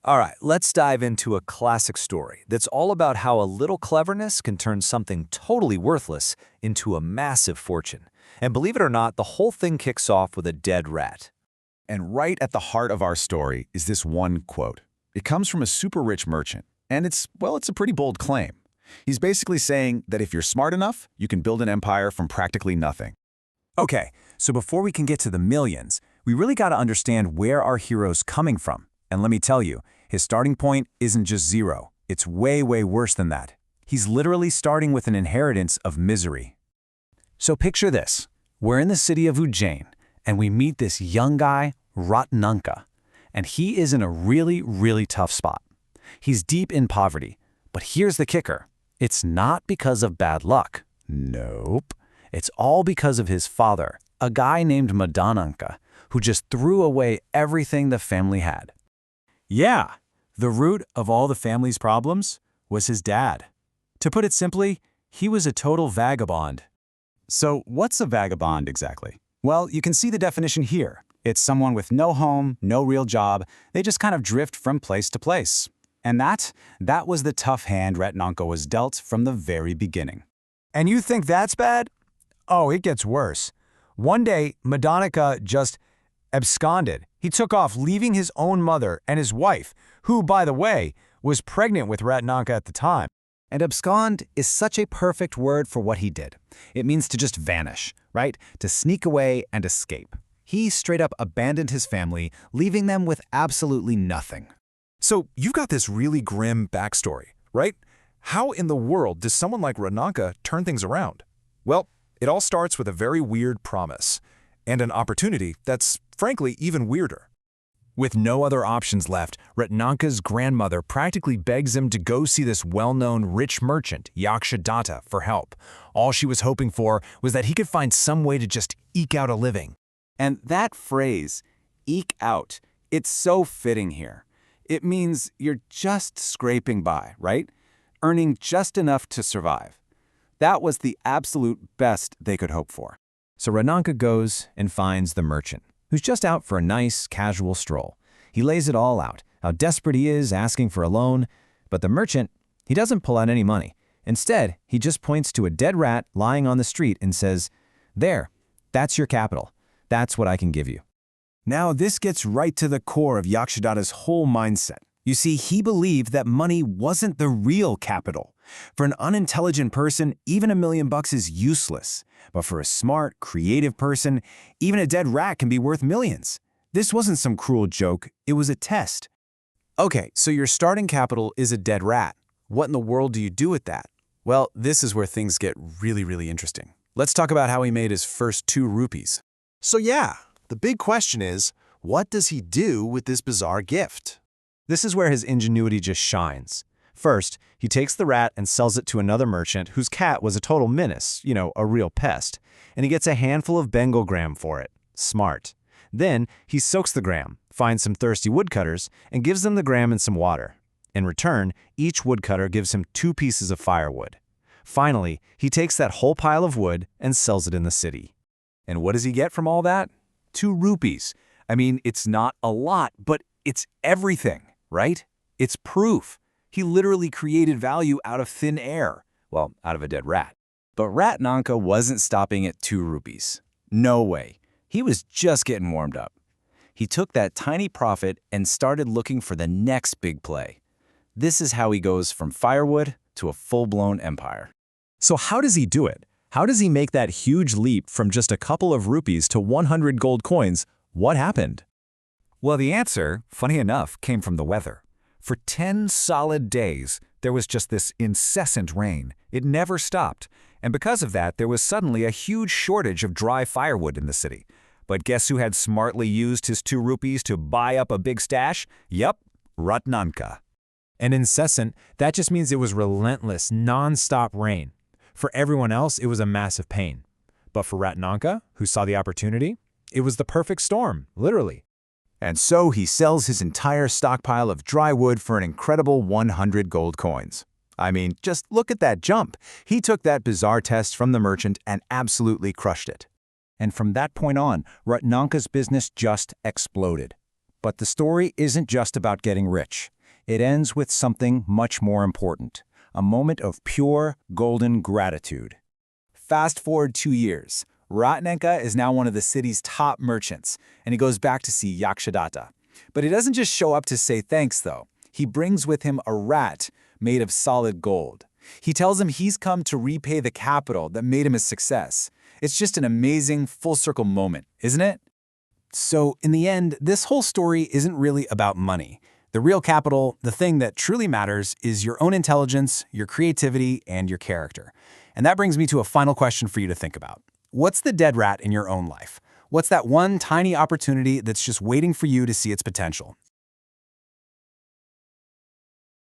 All right, let's dive into a classic story that's all about how a little cleverness can turn something totally worthless into a massive fortune. And believe it or not, the whole thing kicks off with a dead rat. And right at the heart of our story is this one quote. It comes from a super rich merchant, and it's a pretty bold claim. He's basically saying that if you're smart enough, you can build an empire from practically nothing. Okay, so before we can get to the millions, we really got to understand where our hero's coming from. And let me tell you, his starting point isn't just zero. It's way, way worse than that. He's literally starting with an inheritance of misery. So picture this. We're in the city of VIII, and we meet this young guy, Ratnanka. And he is in a really, really tough spot. He's deep in poverty. But here's the kicker. It's not because of bad luck. Nope. It's all because of his father, a guy named Madananka, who just threw away everything the family had. Yeah, the root of all the family's problems was his dad. To put it simply, he was a total vagabond. So what's a vagabond exactly? Well, you can see the definition here. It's someone with no home, no real job. They just kind of drift from place to place. And that was the tough hand Ratnanka was dealt from the very beginning. And you think that's bad? Oh, it gets worse. One day, Madananka just absconded. He took off, leaving his own mother and his wife, who, by the way, was pregnant with Ratnanka at the time. And abscond is such a perfect word for what he did. It means to just vanish, right? To sneak away and escape. He straight up abandoned his family, leaving them with absolutely nothing. So you've got this really grim backstory, right? How in the world does someone like Ratnanka turn things around? Well, it all starts with a very weird promise and an opportunity that's, frankly, even weirder. With no other options left, Ratnanka's grandmother practically begs him to go see this well-known rich merchant, Yakshadatta, for help. All she was hoping for was that he could find some way to just eke out a living. And that phrase, eke out, it's so fitting here. It means you're just scraping by, right? Earning just enough to survive. That was the absolute best they could hope for. So Ratnanka goes and finds the merchant, who's just out for a nice, casual stroll. He lays it all out, how desperate he is asking for a loan, but the merchant, he doesn't pull out any money. Instead, he just points to a dead rat lying on the street and says, "There, that's your capital. That's what I can give you." Now, this gets right to the core of Yakshadatta's whole mindset. You see, he believed that money wasn't the real capital. For an unintelligent person, even $1 million is useless. But for a smart, creative person, even a dead rat can be worth millions. This wasn't some cruel joke, it was a test. Okay, so your starting capital is a dead rat. What in the world do you do with that? Well, this is where things get really, really interesting. Let's talk about how he made his first 2 rupees. So yeah, the big question is, what does he do with this bizarre gift? This is where his ingenuity just shines. First, he takes the rat and sells it to another merchant whose cat was a total menace, a real pest, and he gets a handful of Bengal gram for it. Smart. Then, he soaks the gram, finds some thirsty woodcutters, and gives them the gram and some water. In return, each woodcutter gives him 2 pieces of firewood. Finally, he takes that whole pile of wood and sells it in the city. And what does he get from all that? 2 rupees. I mean, it's not a lot, but it's everything, right? It's proof. He literally created value out of thin air. Well, out of a dead rat. But Ratnanka wasn't stopping at 2 rupees. No way. He was just getting warmed up. He took that tiny profit and started looking for the next big play. This is how he goes from firewood to a full-blown empire. So how does he do it? How does he make that huge leap from just a couple of rupees to 100 gold coins? What happened? Well, the answer, funny enough, came from the weather. For 10 solid days, there was just this incessant rain. It never stopped. And because of that, there was suddenly a huge shortage of dry firewood in the city. But guess who had smartly used his 2 rupees to buy up a big stash? Yup, Ratnanka. And incessant, that just means it was relentless, non-stop rain. For everyone else, it was a massive pain. But for Ratnanka, who saw the opportunity, it was the perfect storm, literally. And so he sells his entire stockpile of dry wood for an incredible 100 gold coins. I mean, just look at that jump. He took that bizarre test from the merchant and absolutely crushed it. And from that point on, Ratnanka's business just exploded. But the story isn't just about getting rich. It ends with something much more important, a moment of pure, golden gratitude. Fast forward 2 years. Ratnenka is now one of the city's top merchants, and he goes back to see Yakshadatta. But he doesn't just show up to say thanks, though. He brings with him a rat made of solid gold. He tells him he's come to repay the capital that made him a success. It's just an amazing, full-circle moment, isn't it? So, in the end, this whole story isn't really about money. The real capital, the thing that truly matters, is your own intelligence, your creativity, and your character. And that brings me to a final question for you to think about. What's the dead rat in your own life? What's that one tiny opportunity that's just waiting for you to see its potential?